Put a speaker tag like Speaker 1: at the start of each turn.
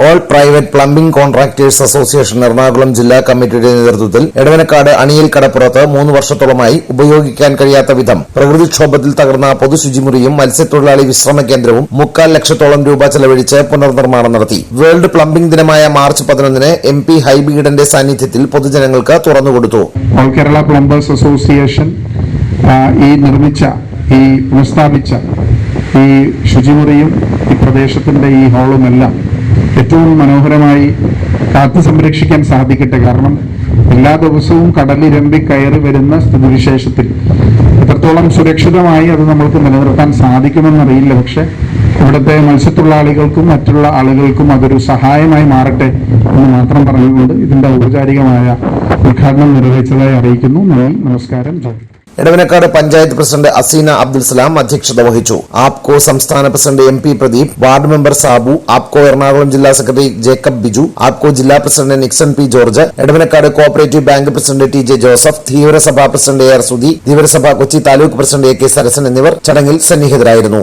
Speaker 1: All private plumbing contractors association Ernakulam ജില്ലാ കമ്മിറ്റിയുടെ നേതൃത്വത്തിൽ എടവനക്കാട് അണിയിൽ കടപ്പുറത്ത് 3 വർഷത്തോളമായി ഉപയോഗിക്കാൻ കഴിയാത്ത വിധം പ്രകൃതിക്ഷോഭത്തിൽ തകർന്ന പൊതുശുചിമുറിയും മത്സ്യത്തൊഴിലാളി വിശ്രമ കേന്ദ്രവും 3.25 ലക്ഷത്തോളം രൂപ ചെലവഴിച്ച് പുനർനിർമ്മാണം നടത്തി. വേൾഡ് പ്ലംബിംഗ് ദിനമായ മാർച്ച് 11 MP ഹൈബീഡന്റെ സാന്നിധ്യത്തിൽ പൊതുജനങ്ങൾക്ക് തുറന്നുകൊടുത്തു.
Speaker 2: ഓൾ കേരള പ്ലംബേഴ്സ് അസോസിയേഷൻ പുനഃസ്ഥാപിച്ച ഈ ശുചിമുറിയും ഈ പ്രദേശത്തിന്റെ ഈ ഹാളുമെല്ലാം ഏറ്റവും മനോഹരമായി കാത്തു സംരക്ഷിക്കാൻ സാധിക്കട്ടെ. കാരണം എല്ലാ ദിവസവും കടലിരമ്പി കയറി വരുന്ന സ്ഥിതിവിശേഷത്തിൽ എത്രത്തോളം സുരക്ഷിതമായി അത് നമ്മൾക്ക് നിലനിർത്താൻ സാധിക്കുമെന്നറിയില്ല. പക്ഷെ ഇവിടുത്തെ മത്സ്യത്തൊഴിലാളികൾക്കും മറ്റുള്ള ആളുകൾക്കും അതൊരു സഹായമായി മാറട്ടെ എന്ന് മാത്രം പറഞ്ഞുകൊണ്ട് ഇതിന്റെ ഔപചാരികമായ ഉദ്ഘാടനം നിർവഹിച്ചതായി അറിയിക്കുന്നു. നന്ദി, നമസ്കാരം.
Speaker 1: എടവനക്കാട് പഞ്ചായത്ത് പ്രസിഡന്റ് അസീന അബ്ദുൽ സലാം അധ്യക്ഷത വഹിച്ചു. ആപ്കോ സംസ്ഥാന president MP Pradeep, ward member Sabu, Apco Ernakulam ജില്ലാ സെക്രട്ടറി ജേക്കബ് ബിജു, ആപ്കോ ജില്ലാ president Nixon P George, Edavanakkad cooperative bank president TJ Joseph, Dheevarasabha president AR Sudhi, Dheevarasabha Kochi taluk president AK Sarasan എന്നിവർ ചടങ്ങിൽ സന്നിഹിതരായിരുന്നു.